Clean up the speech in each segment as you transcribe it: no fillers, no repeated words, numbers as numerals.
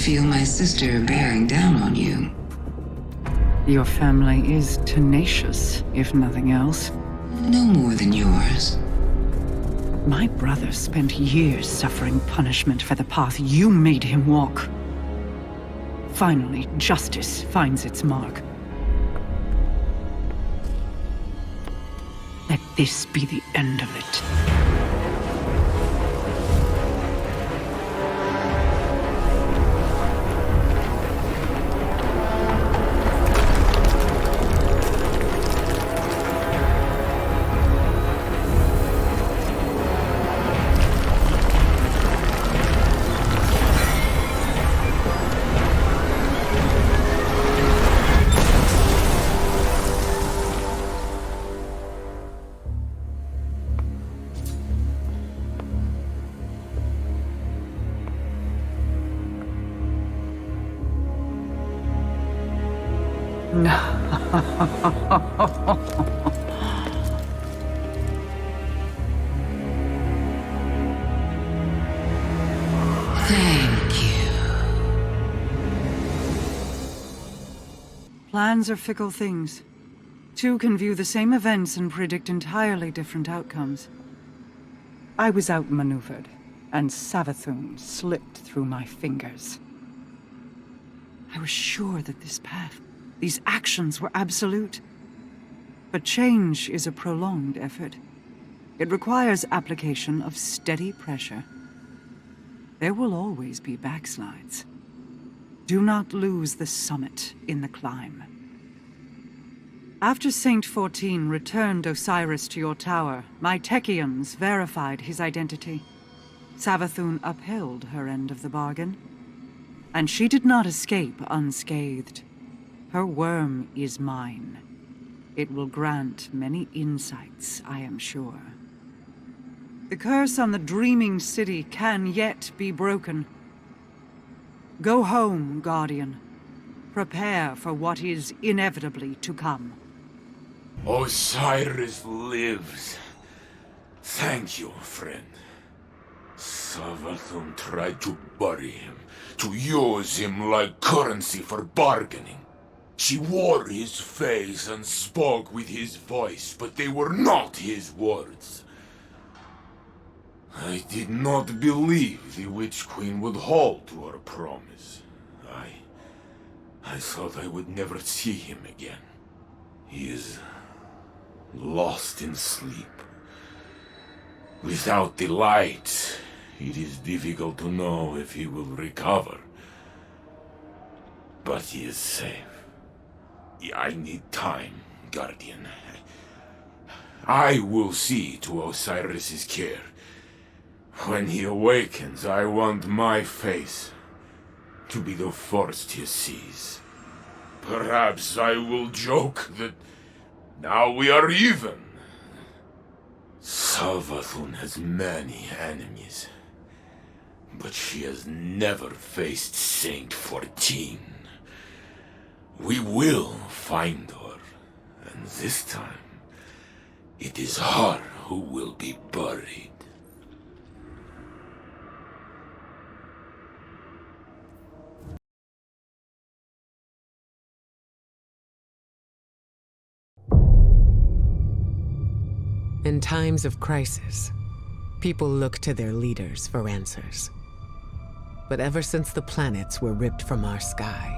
feel my sister bearing down on you. Your family is tenacious, if nothing else. No more than yours. My brother spent years suffering punishment for the path you made him walk. Finally, justice finds its mark. Let this be the end of it. Thank you. Plans are fickle things. Two can view the same events and predict entirely different outcomes. I was outmaneuvered, and Savathun slipped through my fingers. I was sure that this path, these actions were absolute. But change is a prolonged effort. It requires application of steady pressure. There will always be backslides. Do not lose the summit in the climb. After Saint 14 returned Osiris to your tower, my Techians verified his identity. Savathun upheld her end of the bargain. And she did not escape unscathed. Her worm is mine. It will grant many insights, I am sure. The curse on the dreaming city can yet be broken. Go home, Guardian. Prepare for what is inevitably to come. Osiris lives. Thank you, friend. Savathun tried to bury him, to use him like currency for bargaining. She wore his face and spoke with his voice, but they were not his words. I did not believe the Witch Queen would hold to her promise. I thought I would never see him again. He is lost in sleep. Without the light, it is difficult to know if he will recover. But he is safe. I need time, Guardian. I will see to Osiris's care. When he awakens, I want my face to be the first he sees. Perhaps I will joke that now we are even. Savathun has many enemies, but she has never faced Saint 14. We will find her, and this time, it is her who will be buried. In times of crisis, people look to their leaders for answers. But ever since the planets were ripped from our sky,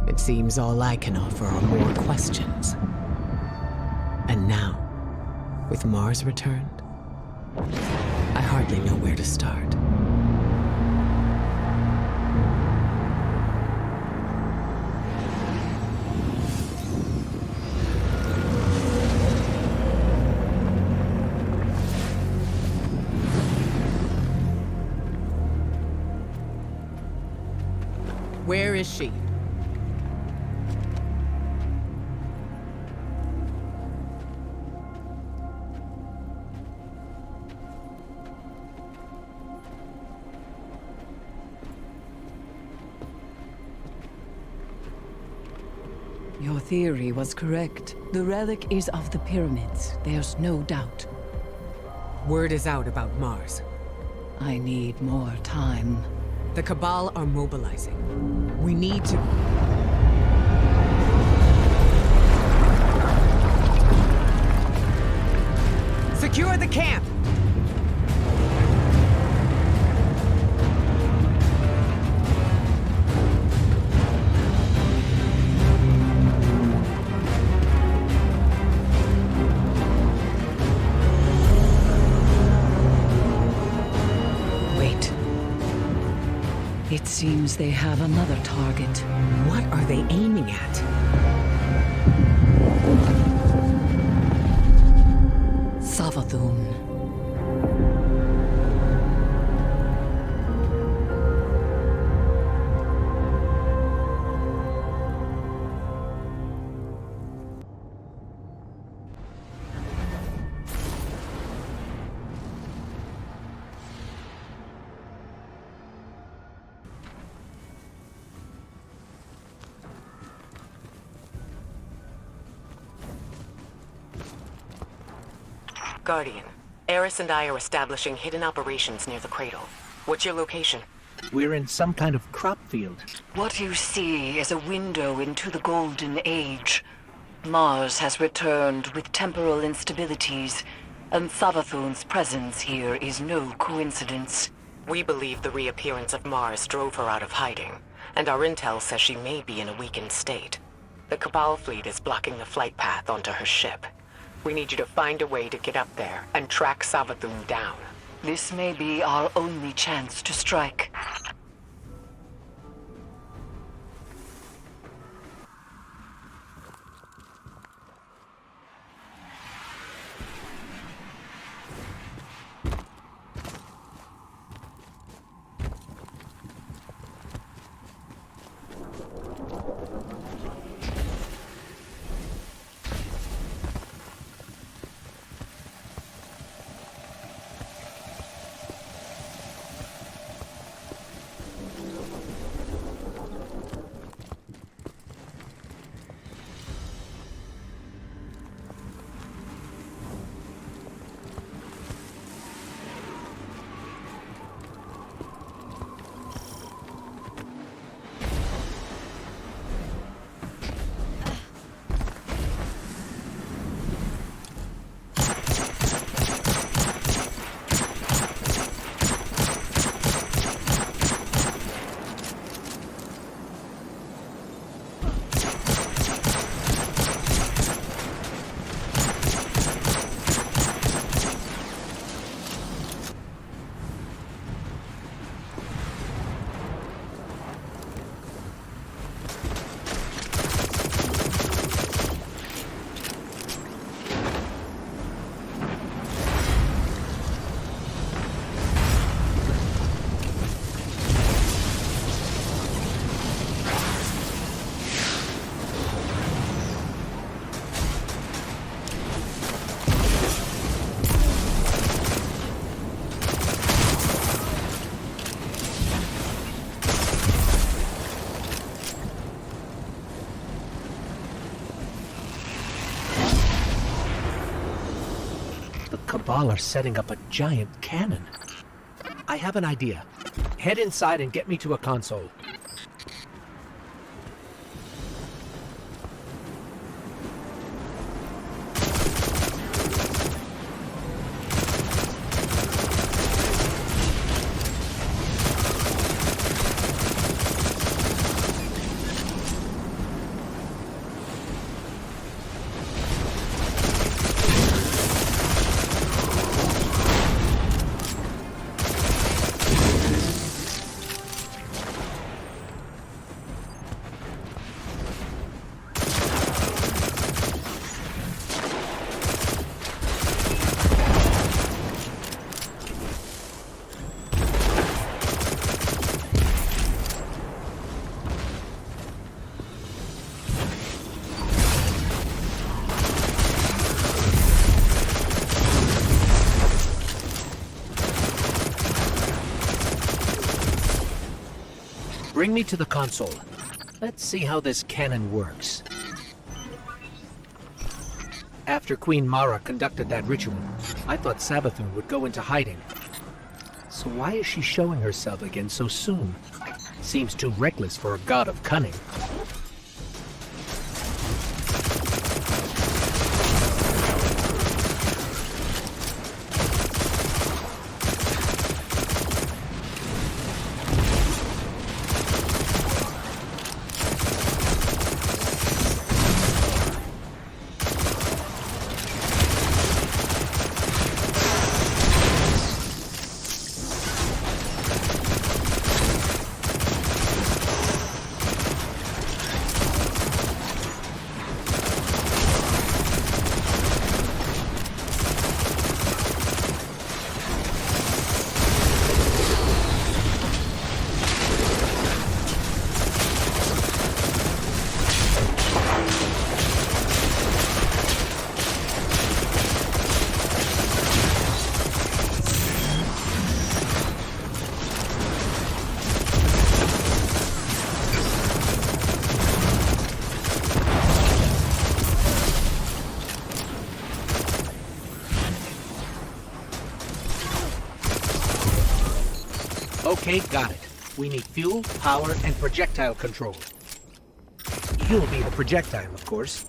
it seems all I can offer are more questions. And now, with Mars returned, I hardly know where to start. Where is she? Your theory was correct. The relic is of the pyramids. There's no doubt. Word is out about Mars. I need more time. The Cabal are mobilizing. We need to... Secure the camp! Wait. It seems they have another target. What are they aiming at? Savathun. Guardian, Eris and I are establishing hidden operations near the cradle. What's your location? We're in some kind of crop field. What you see is a window into the Golden Age. Mars has returned with temporal instabilities, and Savathun's presence here is no coincidence. We believe the reappearance of Mars drove her out of hiding, and our intel says she may be in a weakened state. The Cabal fleet is blocking the flight path onto her ship. We need you to find a way to get up there and track Savathun down. This may be our only chance to strike. Cabal are setting up a giant cannon. I have an idea. Head inside and get me to a console. Bring me to the console. Let's see how this cannon works. After Queen Mara conducted that ritual, I thought Savathun would go into hiding. So why is she showing herself again so soon? Seems too reckless for a god of cunning. Okay, got it. We need fuel, power, and projectile control. You'll be the projectile, of course.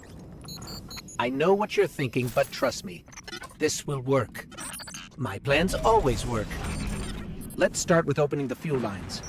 I know what you're thinking, but trust me. This will work. My plans always work. Let's start with opening the fuel lines.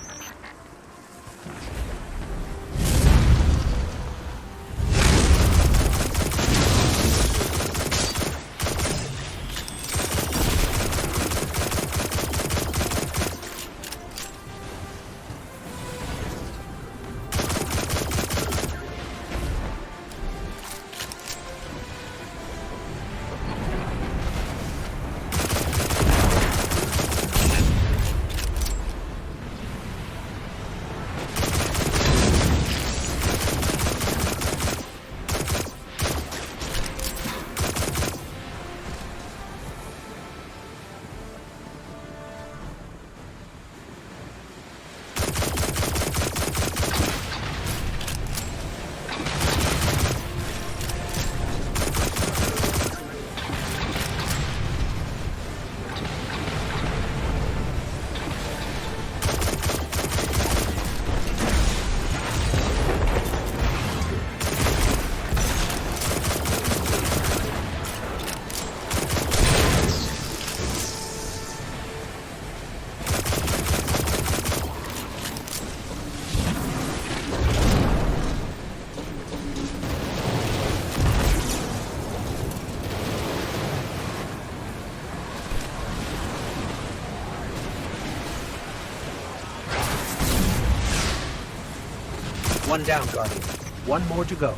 One down, Guardian. One more to go.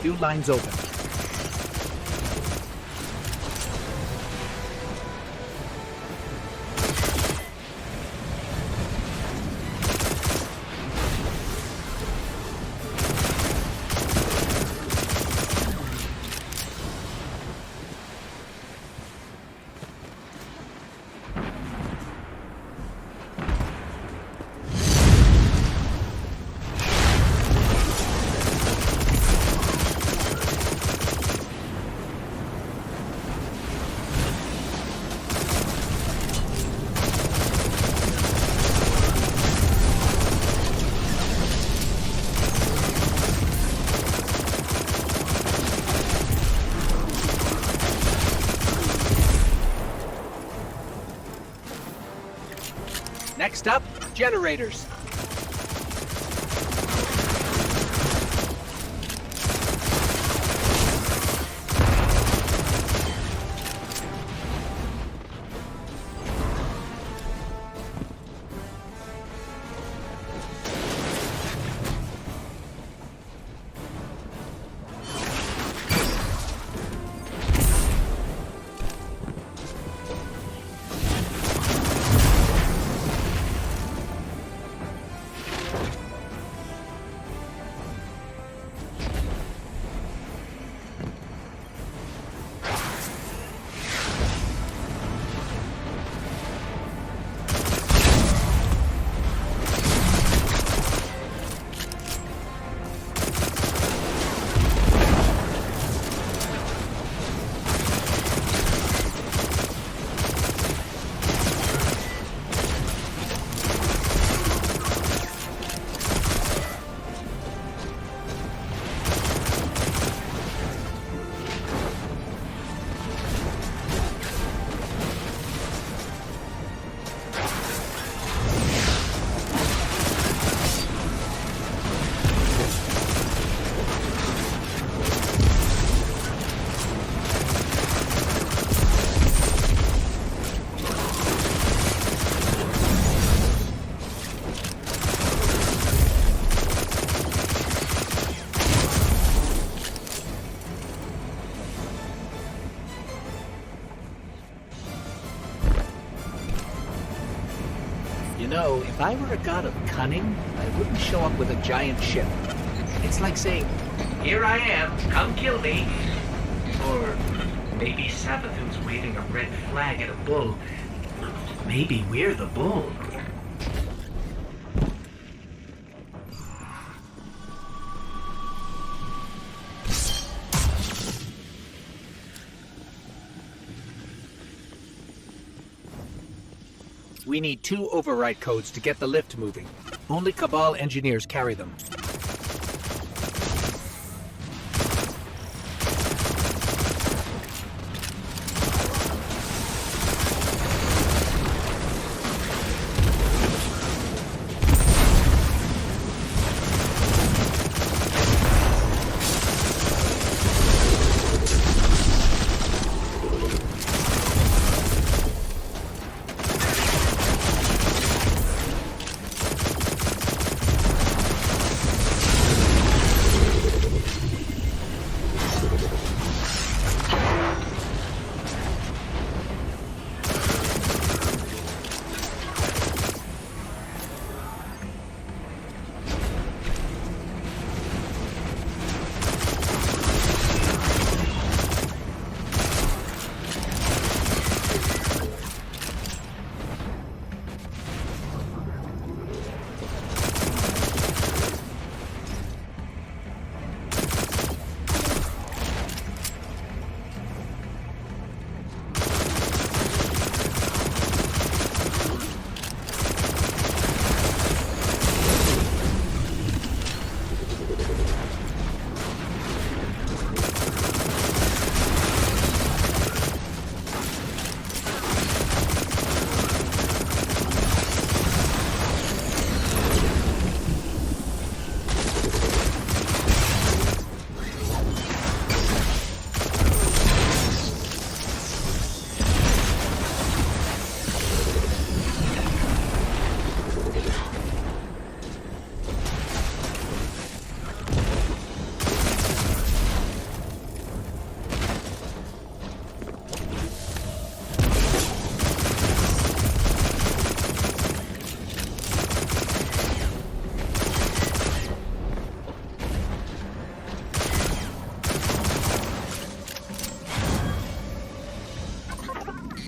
Fuel lines open. Next up, generators. You know, if I were a god of cunning, I wouldn't show up with a giant ship. It's like saying, "Here I am, come kill me." Or maybe Savathun's waving a red flag at a bull. Maybe we're the bull. We need 2 override codes to get the lift moving. Only Cabal engineers carry them.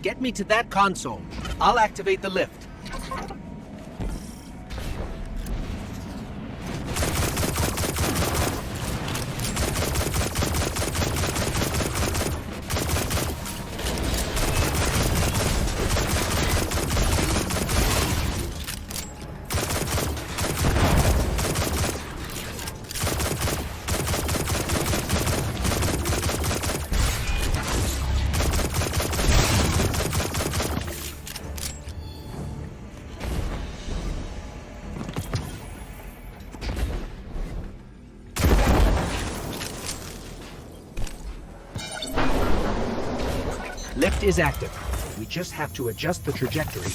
Get me to that console. I'll activate the lift. Lift is active. We just have to adjust the trajectory.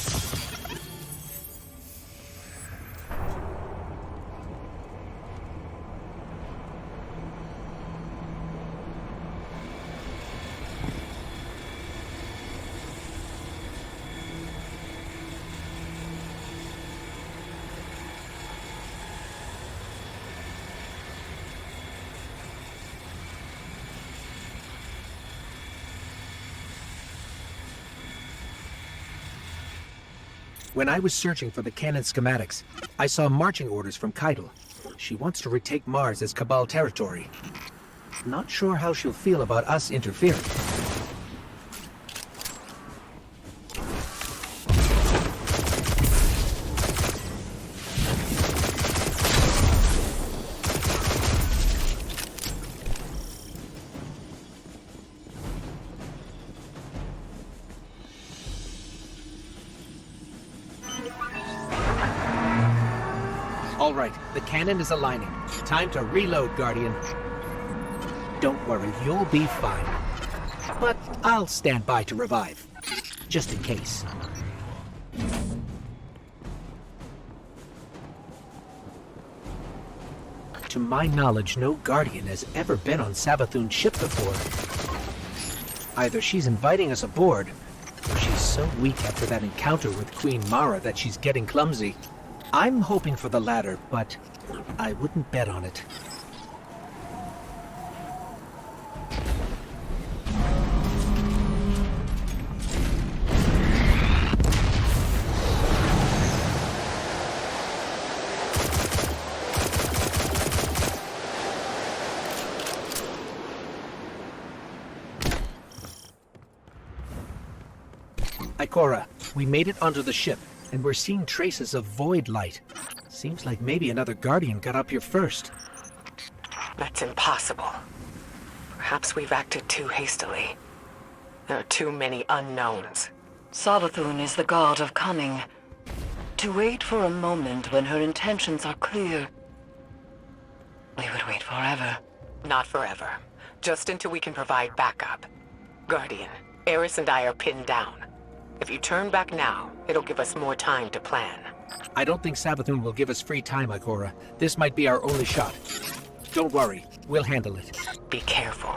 When I was searching for the cannon schematics, I saw marching orders from Keitel. She wants to retake Mars as Cabal territory. Not sure how she'll feel about us interfering. All right, the cannon is aligning. Time to reload, Guardian. Don't worry, you'll be fine. But I'll stand by to revive, just in case. To my knowledge, no Guardian has ever been on Savathun's ship before. Either she's inviting us aboard, or she's so weak after that encounter with Queen Mara that she's getting clumsy. I'm hoping for the latter, but I wouldn't bet on it. Ikora, we made it onto the ship, and we're seeing traces of void light. Seems like maybe another Guardian got up here first. That's impossible. Perhaps we've acted too hastily. There are too many unknowns. Savathun is the god of cunning. To wait for a moment when her intentions are clear, we would wait forever. Not forever. Just until we can provide backup. Guardian, Eris and I are pinned down. If you turn back now, it'll give us more time to plan. I don't think Savathun will give us free time, Ikora. This might be our only shot. Don't worry, we'll handle it. Be careful.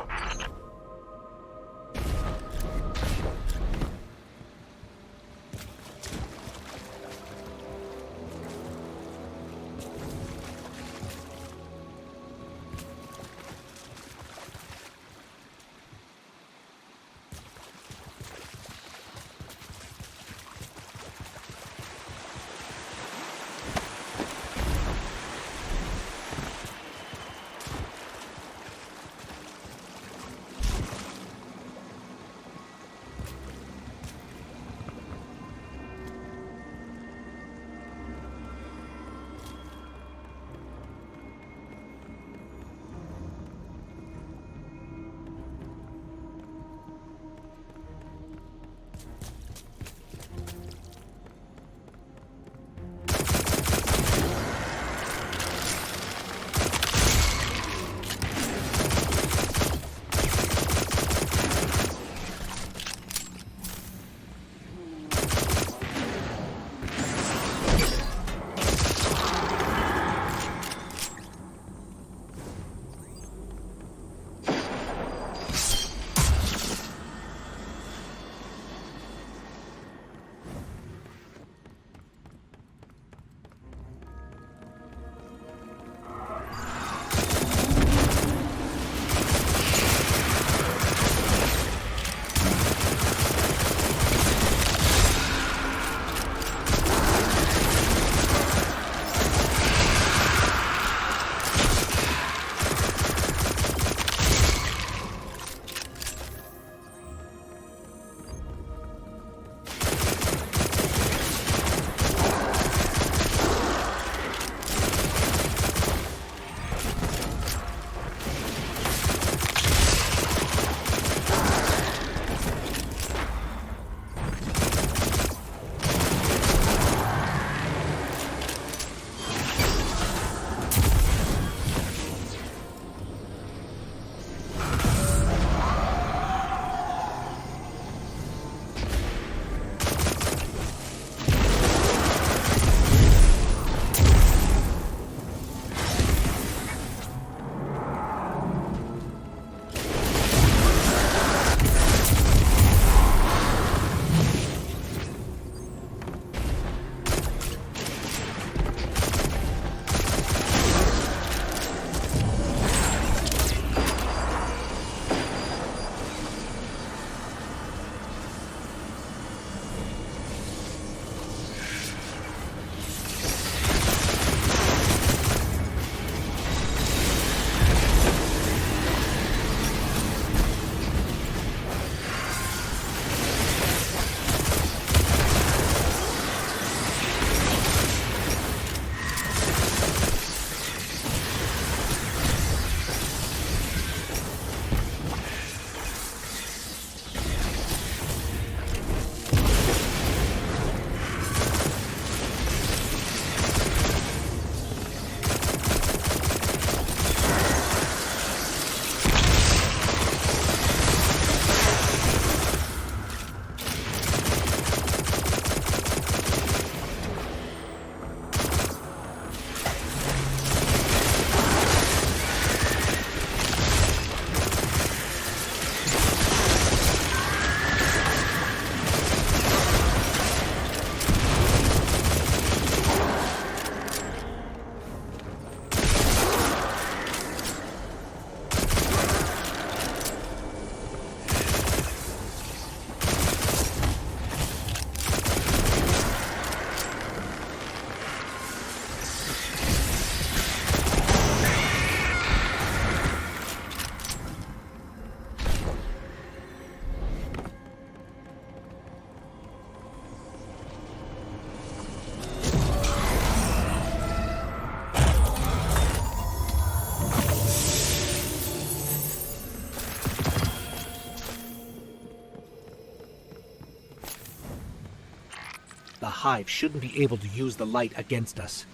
The Hive shouldn't be able to use the light against us.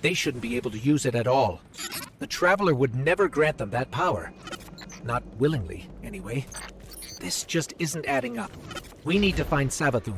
They shouldn't be able to use it at all. The Traveler would never grant them that power. Not willingly, anyway. This just isn't adding up. We need to find Savathun.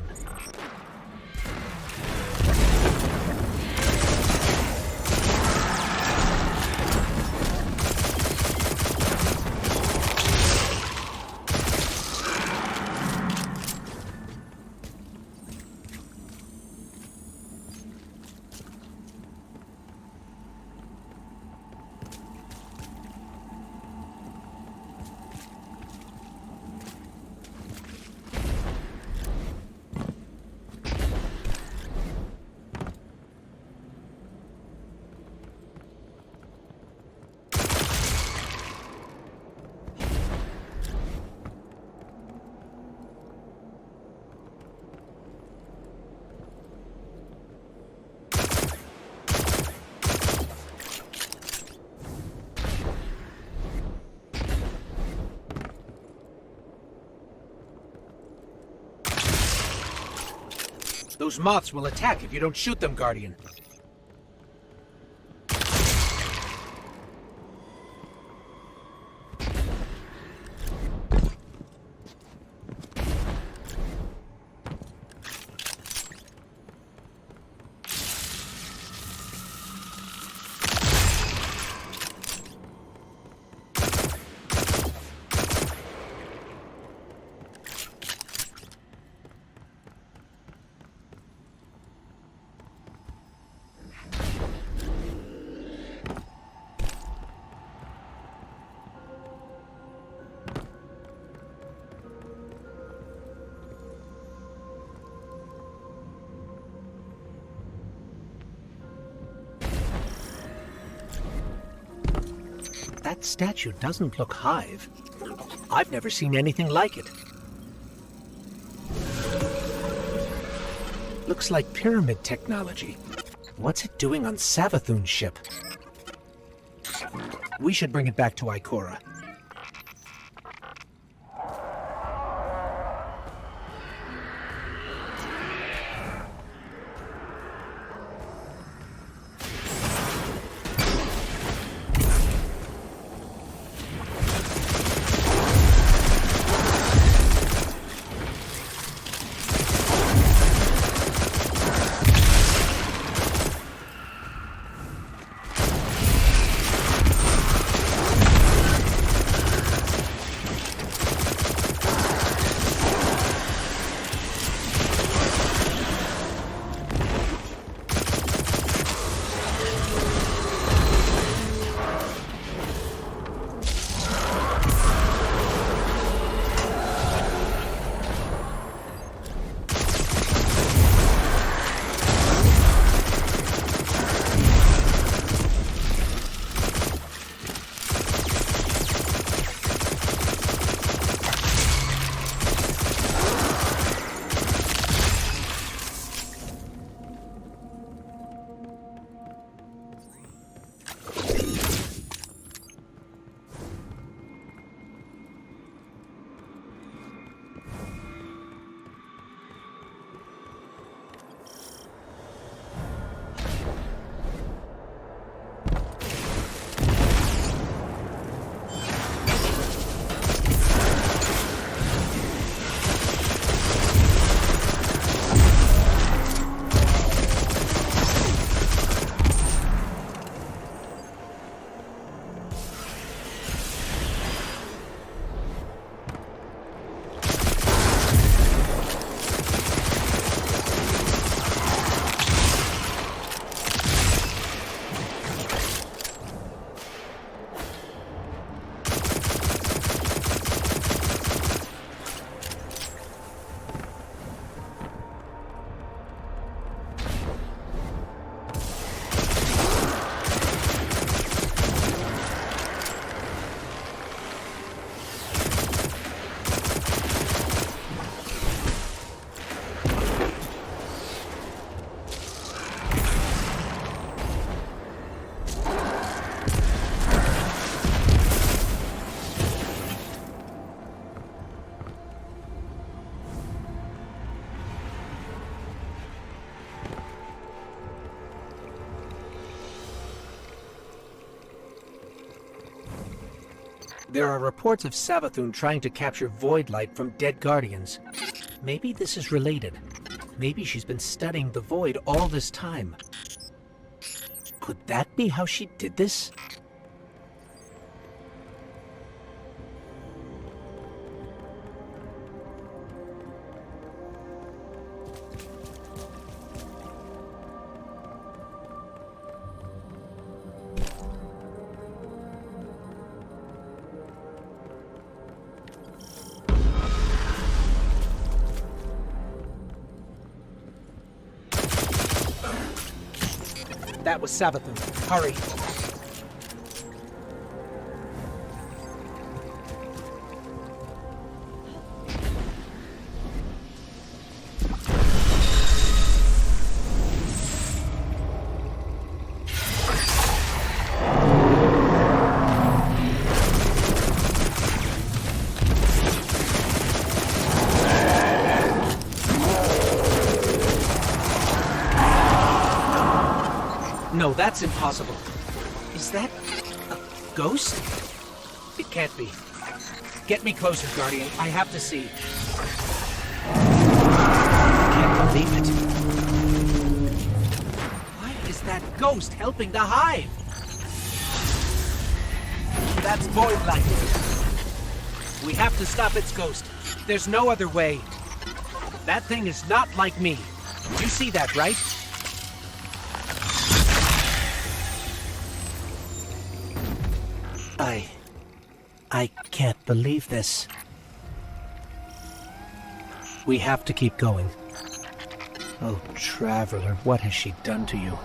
Those moths will attack if you don't shoot them, Guardian. That statue doesn't look Hive. I've never seen anything like it. Looks like pyramid technology. What's it doing on Savathun's ship? We should bring it back to Ikora. There are reports of Savathun trying to capture Void Light from dead Guardians. Maybe this is related. Maybe she's been studying the Void all this time. Could that be how she did this? That was Savathun. Hurry. No, that's impossible. Is that a ghost? It can't be. Get me closer, Guardian. I have to see. I can't believe it. Why is that ghost helping the Hive? That's Void Light. We have to stop its ghost. There's no other way. That thing is not like me. You see that, right? I can't believe this. We have to keep going. Oh, Traveler, what has she done to you?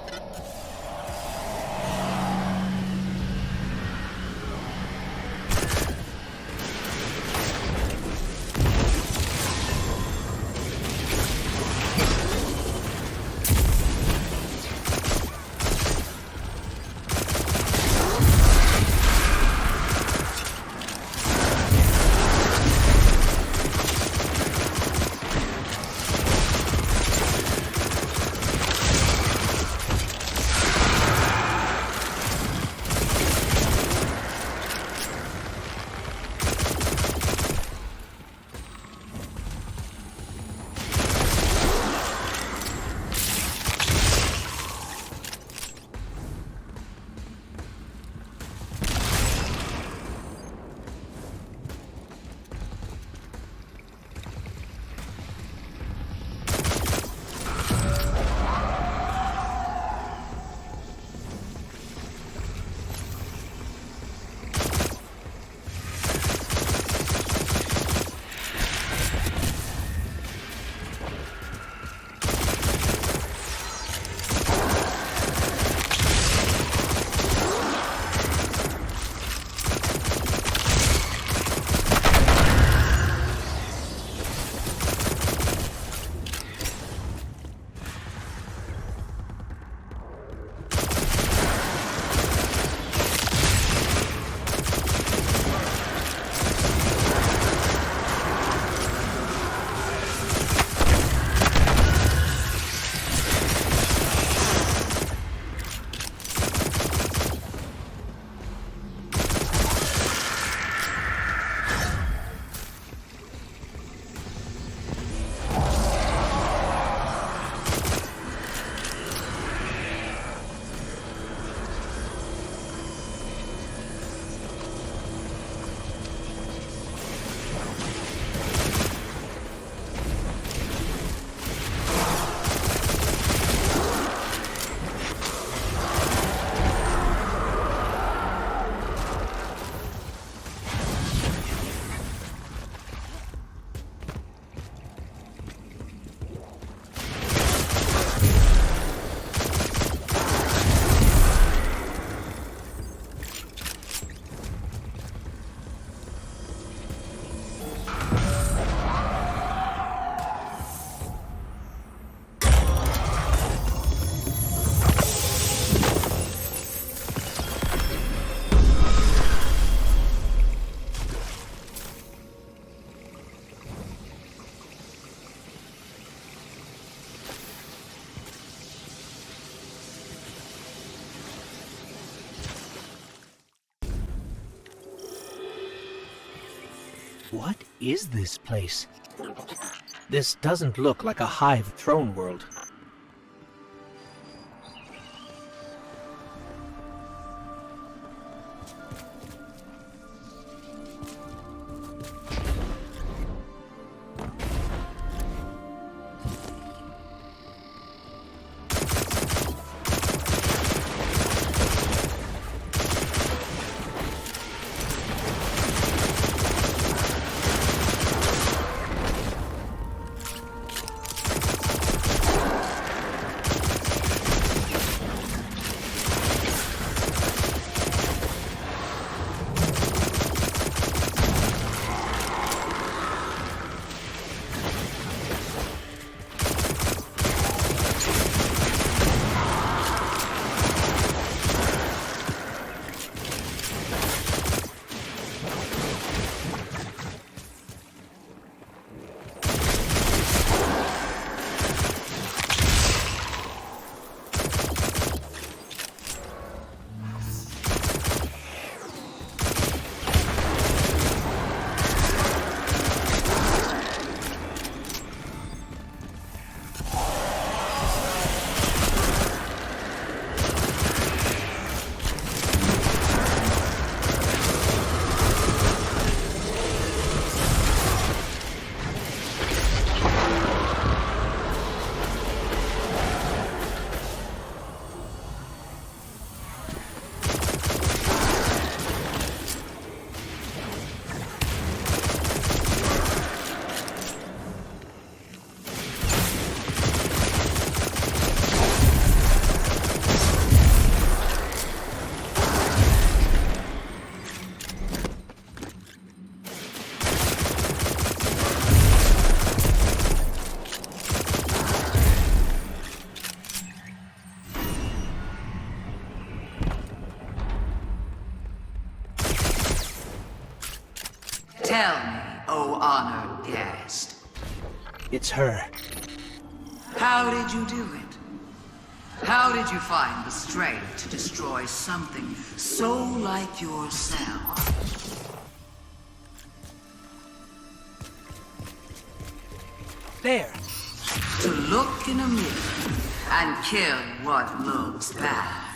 What is this place? This doesn't look like a hive throne world. Tell me, O honored guest. It's her. How did you do it? How did you find the strength to destroy something so like yourself? There. To look in a mirror and kill what looks bad.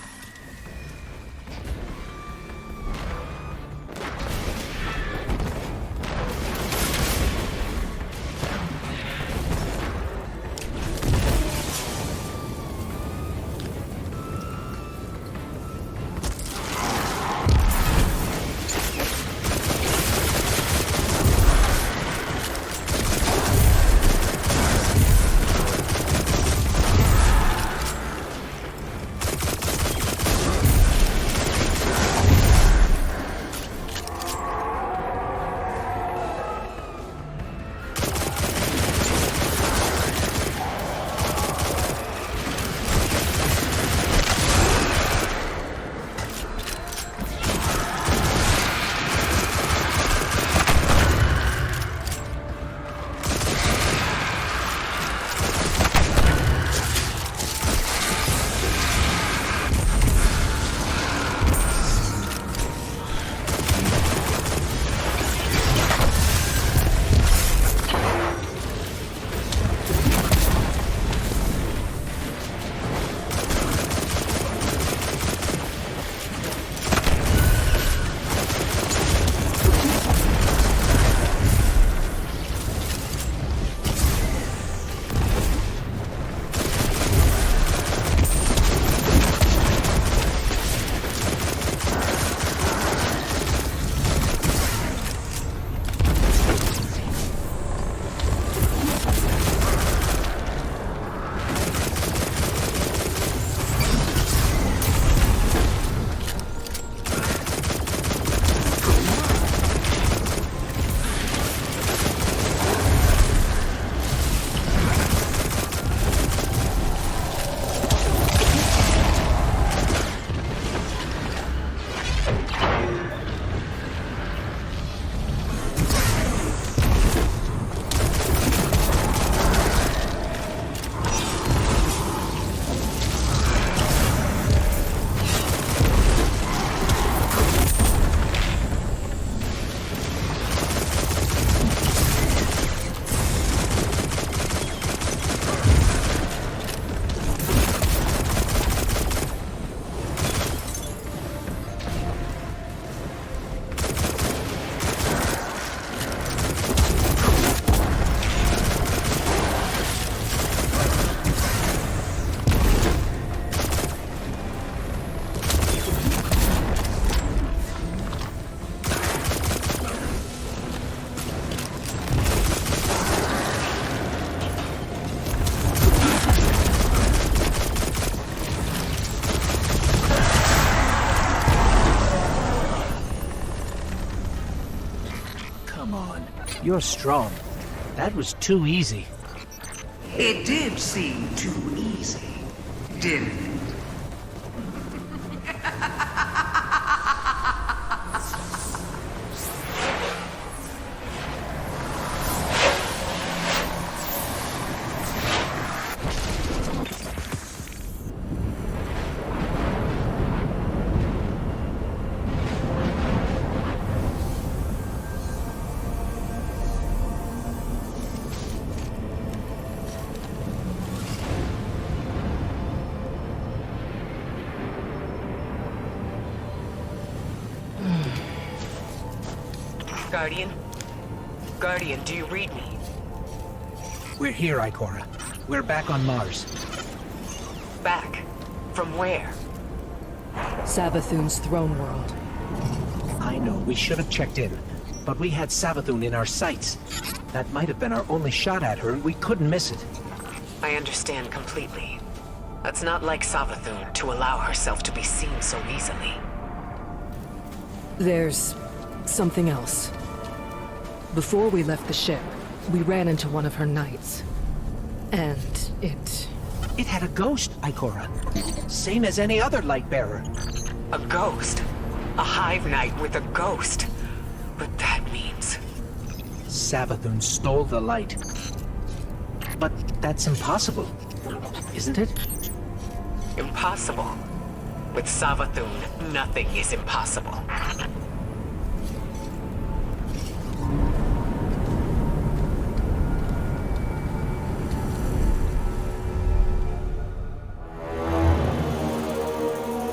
You're strong. That was too easy. It did seem too easy, didn't it? Guardian? Guardian, do you read me? We're here, Ikora. We're back on Mars. Back? From where? Savathun's throne world. I know, we should have checked in. But we had Savathun in our sights. That might have been our only shot at her, and we couldn't miss it. I understand completely. It's not like Savathun to allow herself to be seen so easily. There's something else. Before we left the ship, we ran into one of her knights. And it... It had a ghost, Ikora. Same as any other light bearer. A ghost? A hive knight with a ghost? But that means... Savathun stole the light. But that's impossible, isn't it? Impossible. With Savathun, nothing is impossible.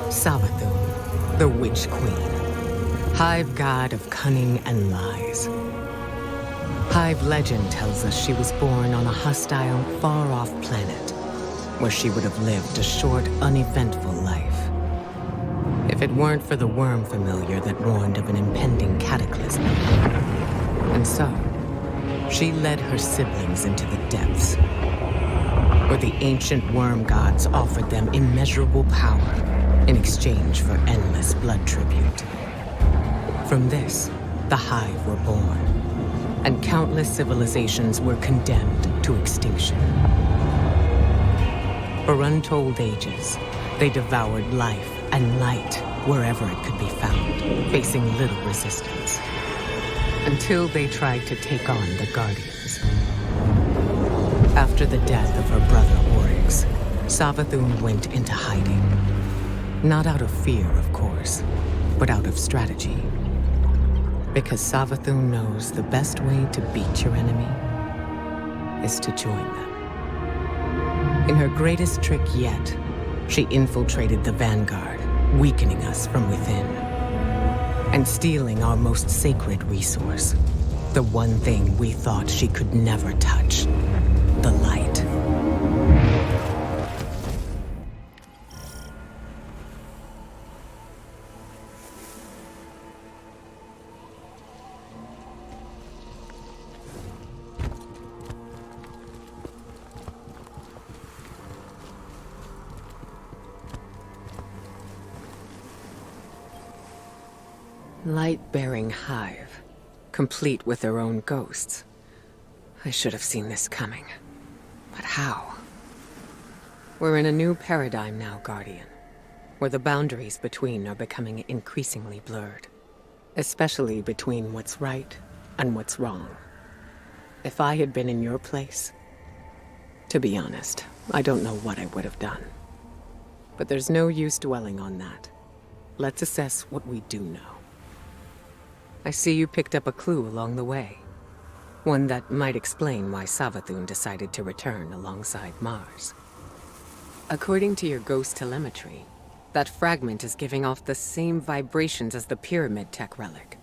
Savathun, the Witch Queen. Hive god of cunning and lies. Hive legend tells us she was born on a hostile, far-off planet, where she would have lived a short, uneventful life. If it weren't for the worm familiar that warned of an impending cataclysm. And so, she led her siblings into the depths, where the ancient worm gods offered them immeasurable power in exchange for endless blood tribute. From this, the Hive were born, and countless civilizations were condemned to extinction. For untold ages, they devoured life and light wherever it could be found, facing little resistance. Until they tried to take on the Guardians. After the death of her brother Oryx, Savathun went into hiding. Not out of fear, of course, but out of strategy. Because Savathun knows the best way to beat your enemy is to join them. In her greatest trick yet, she infiltrated the Vanguard, weakening us from within. And stealing our most sacred resource. The one thing we thought she could never touch. The light. Light-bearing hive, complete with their own ghosts. I should have seen this coming. But how? We're in a new paradigm now, Guardian, where the boundaries between are becoming increasingly blurred. Especially between what's right and what's wrong. If I had been in your place, to be honest, I don't know what I would have done. But there's no use dwelling on that. Let's assess what we do know. I see you picked up a clue along the way. One that might explain why Savathun decided to return alongside Mars. According to your ghost telemetry, that fragment is giving off the same vibrations as the Pyramid Tech relic.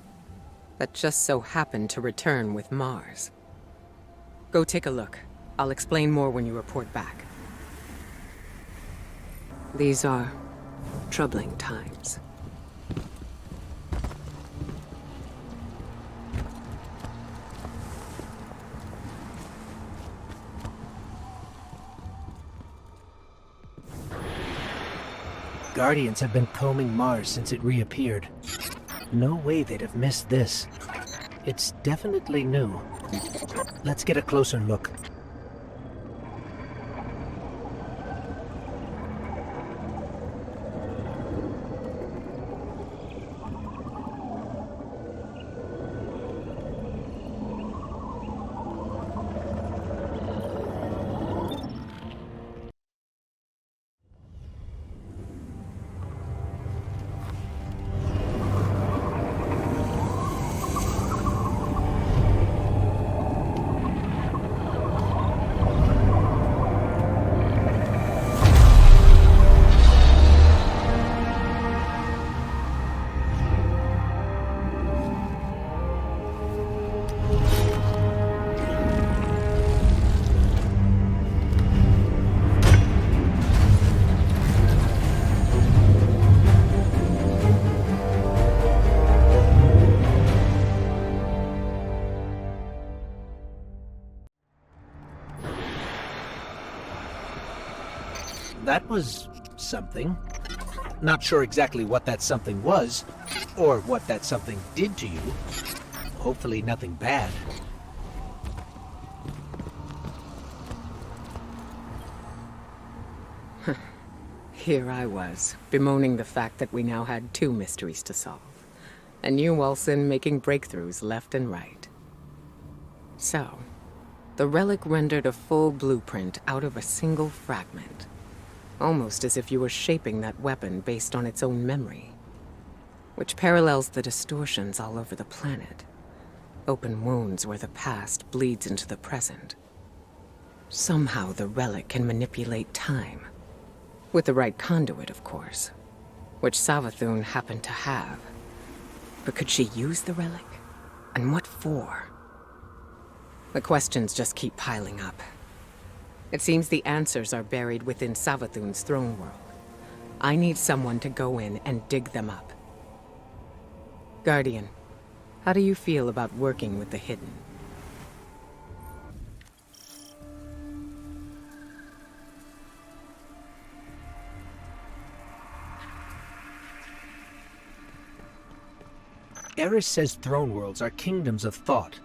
That just so happened to return with Mars. Go take a look. I'll explain more when you report back. These are troubling times. Guardians have been combing Mars since it reappeared. No way they'd have missed this. It's definitely new. Let's get a closer look. That was something. Not sure exactly what that something was, or what that something did to you. Hopefully nothing bad. Here I was, bemoaning the fact that we now had 2 mysteries to solve. And you, Wilson, making breakthroughs left and right. So, the relic rendered a full blueprint out of a single fragment. Almost as if you were shaping that weapon based on its own memory. Which parallels the distortions all over the planet. Open wounds where the past bleeds into the present. Somehow the relic can manipulate time. With the right conduit, of course. Which Savathun happened to have. But could she use the relic? And what for? The questions just keep piling up. It seems the answers are buried within Savathun's throne world. I need someone to go in and dig them up. Guardian, how do you feel about working with the hidden? Eris says throne worlds are kingdoms of thought,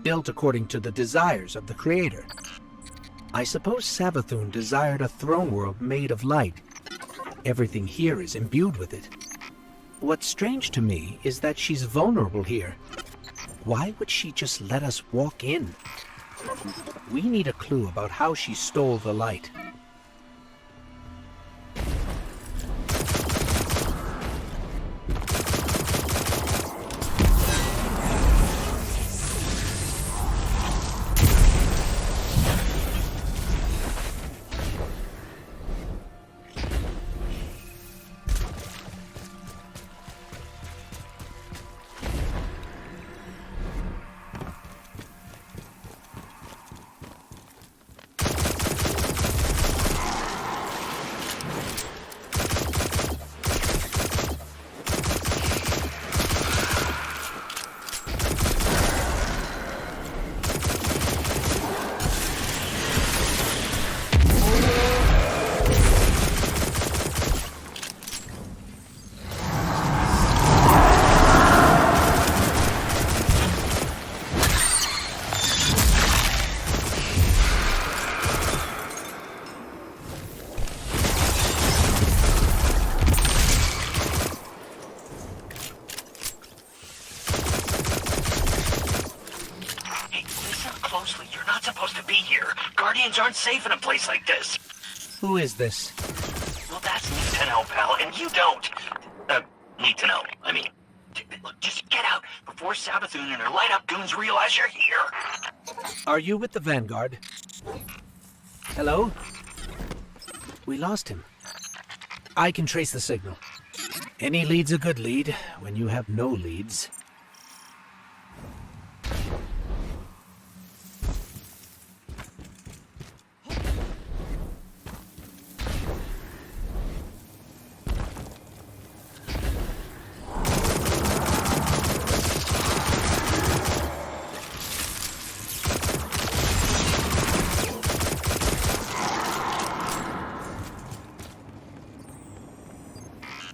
built according to the desires of the Creator. I suppose Savathun desired a throne world made of light. Everything here is imbued with it. What's strange to me is that she's vulnerable here. Why would she just let us walk in? We need a clue about how she stole the light. Guardians aren't safe in a place like this. Who is this? Well, that's neat to know, pal, and you don't. Need to know. I mean, look, just get out before Savathun and her light-up goons realize you're here. Are you with the Vanguard? Hello? We lost him. I can trace the signal. Any lead's a good lead when you have no leads.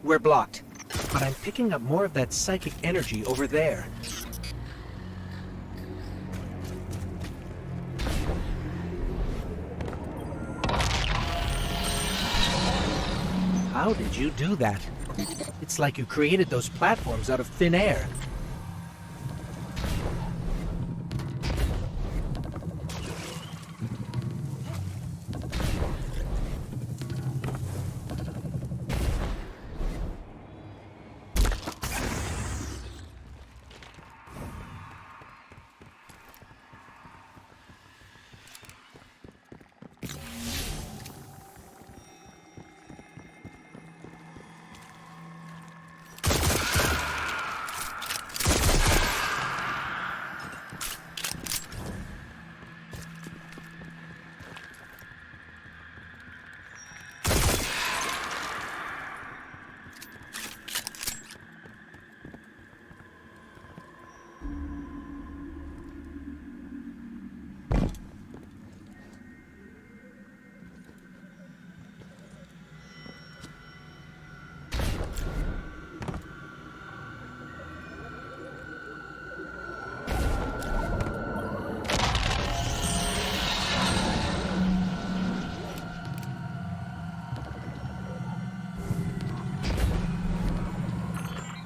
We're blocked, but I'm picking up more of that psychic energy over there. How did you do that? It's like you created those platforms out of thin air.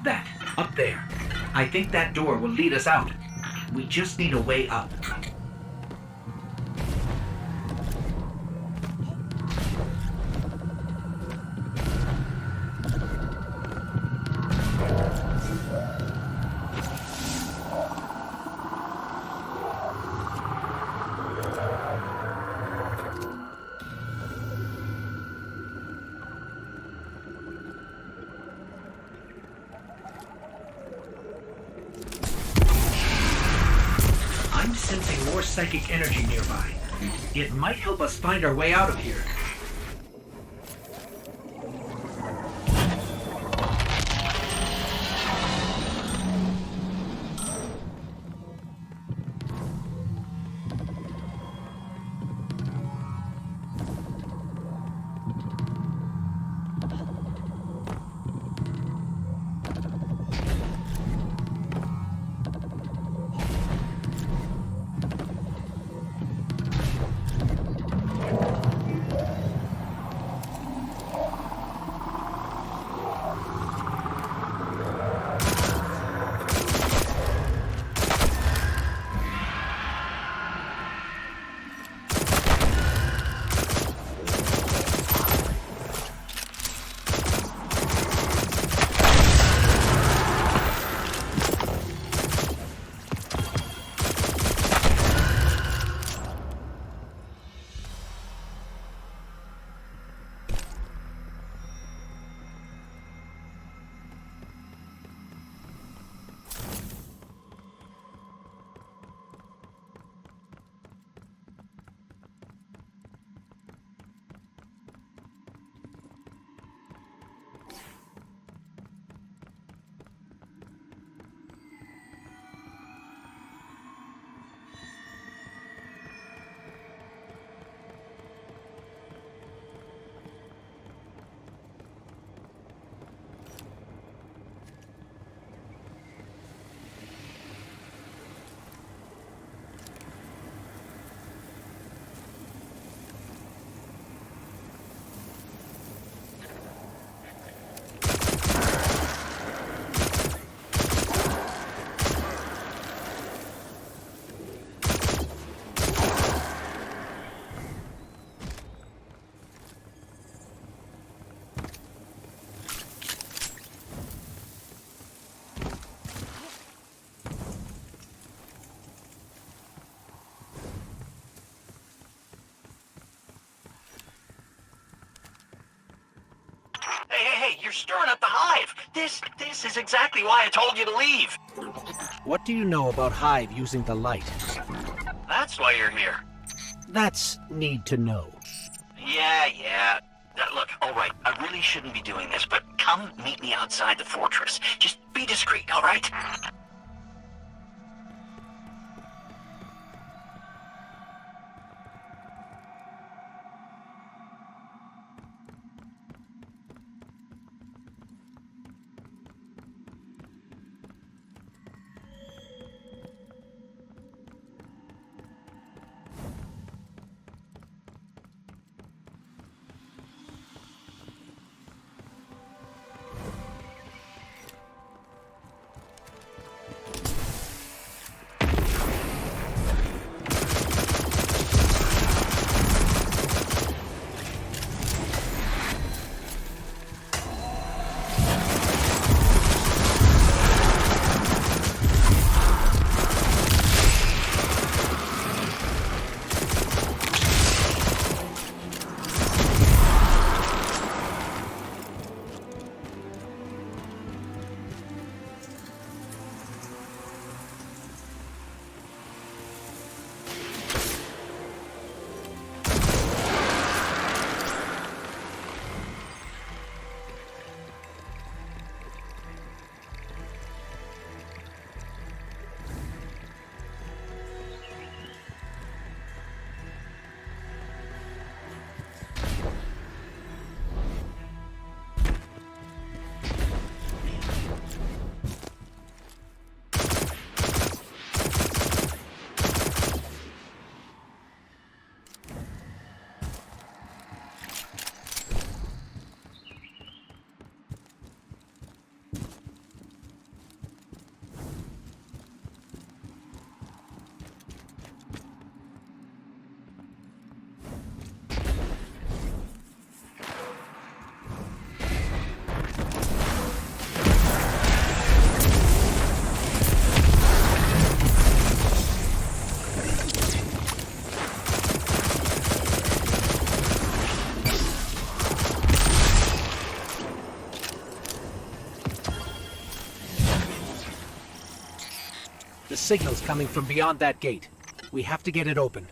That, up there. I think that door will lead us out. We just need a way up. I'm sensing more psychic energy nearby. It might help us find our way out of here. Hey, you're stirring up the hive. This is exactly why I told you to leave. What do you know about Hive using the light? That's why you're here. That's need to know. Yeah. Look, all right, I really shouldn't be doing this, but come meet me outside the fortress. Just be discreet, all right? signals coming from beyond that gate. We have to get it open.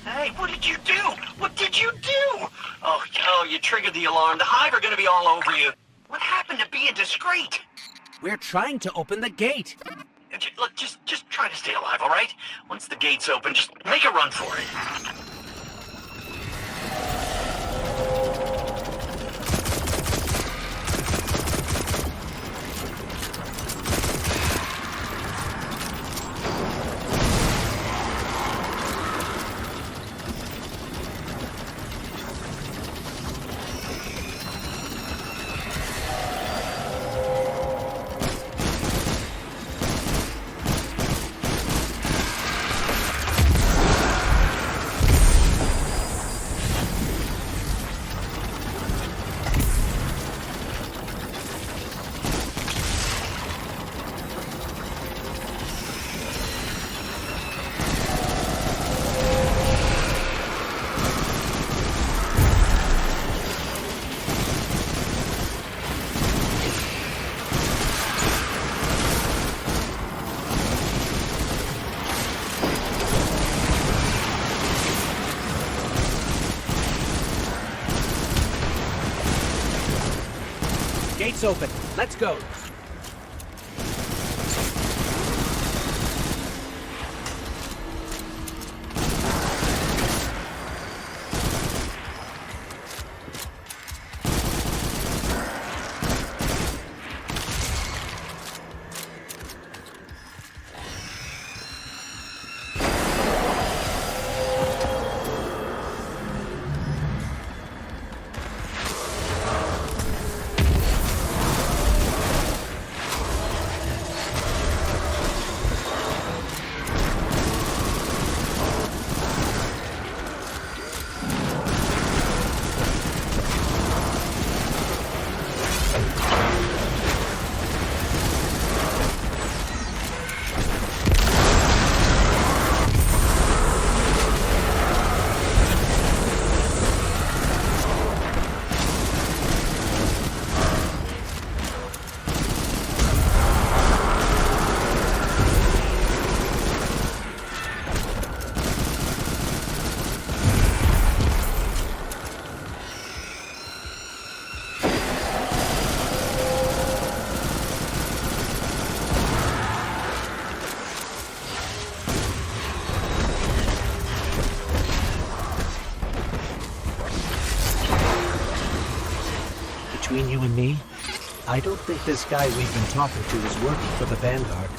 Hey, what did you do? What did you do? Oh, you triggered the alarm. The Hive are gonna be all over you. What happened to being discreet? We're trying to open the gate. Look, just try to stay alive, all right? Once the gate's open, just make a run for it. Gate's open. Let's go. Between you and me, I don't think this guy we've been talking to is working for the Vanguard.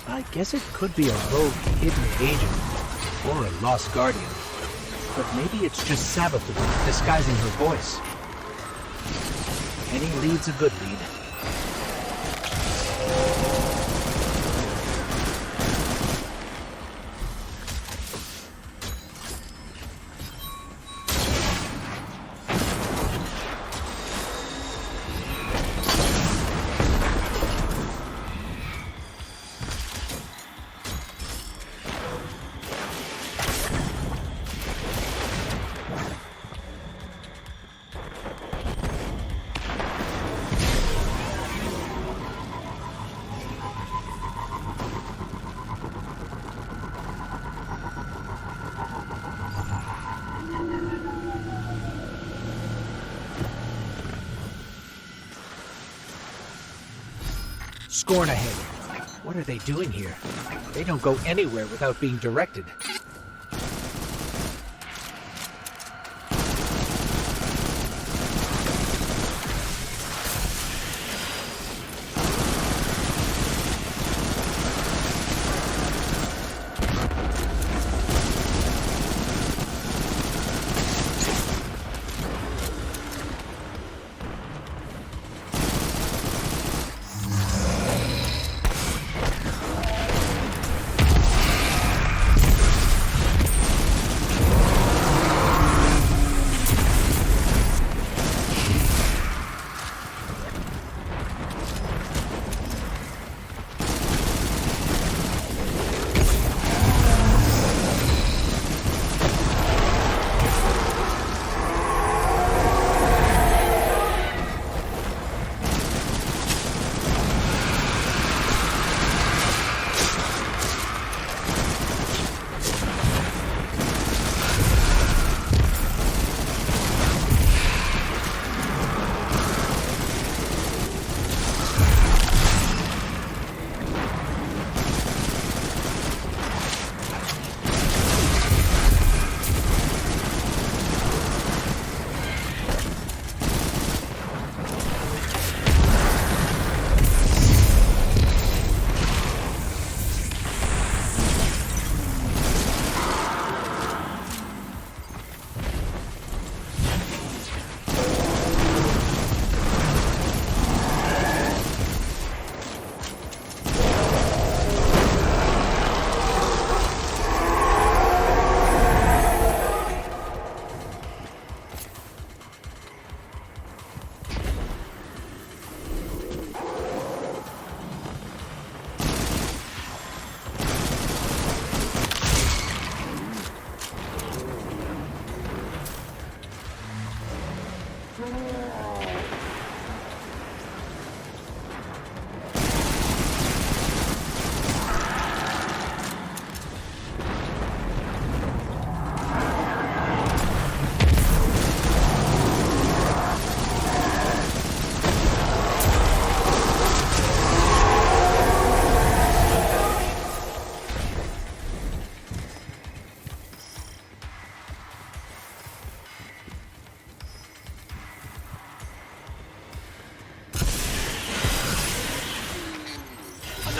I guess it could be a rogue hidden agent, or a lost guardian. But maybe it's just Savathun disguising her voice. Any lead's a good lead. Scorn ahead. What are they doing here? They don't go anywhere without being directed.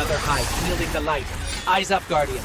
another hive wielding the light. Eyes up, Guardian.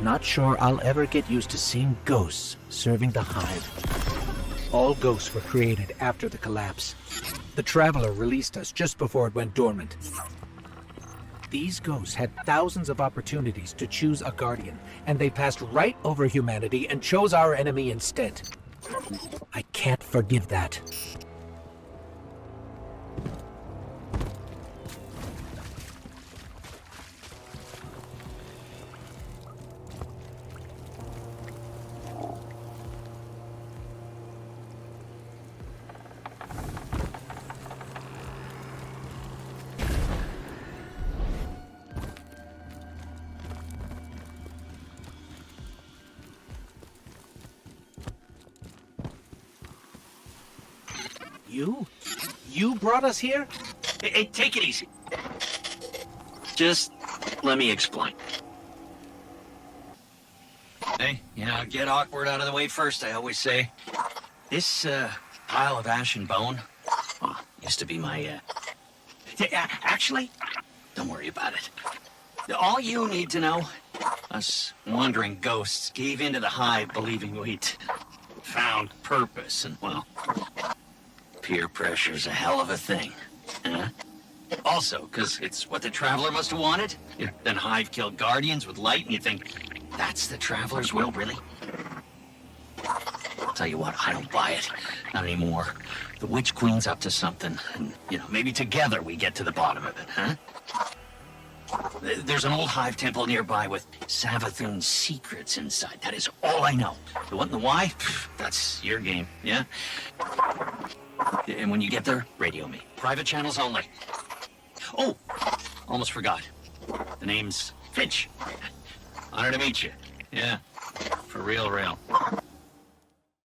Not sure I'll ever get used to seeing ghosts serving the hive. All ghosts were created after the collapse. The Traveler released us just before it went dormant. These ghosts had thousands of opportunities to choose a guardian, and they passed right over humanity and chose our enemy instead. I can't forgive that. You brought us here? Hey, take it easy. Just let me explain. Hey, get awkward out of the way first, I always say. This, pile of ash and bone, well, used to be my, actually, don't worry about it. All you need to know, us wandering ghosts gave into the hive believing we'd found purpose, and, well, peer pressure's a hell of a thing, huh? Also, because it's what the Traveler must have wanted. Then Hive killed Guardians with light, and you think, that's the Traveler's will, really? I'll tell you what, I don't buy it. Not anymore. The Witch Queen's up to something, and, maybe together we get to the bottom of it, huh? There's an old Hive temple nearby with Savathun's secrets inside. That is all I know. The what and the why? That's your game, yeah? And when you get there, radio me. Private channels only. Oh, almost forgot. The name's Finch. Honor to meet you. Yeah, for real.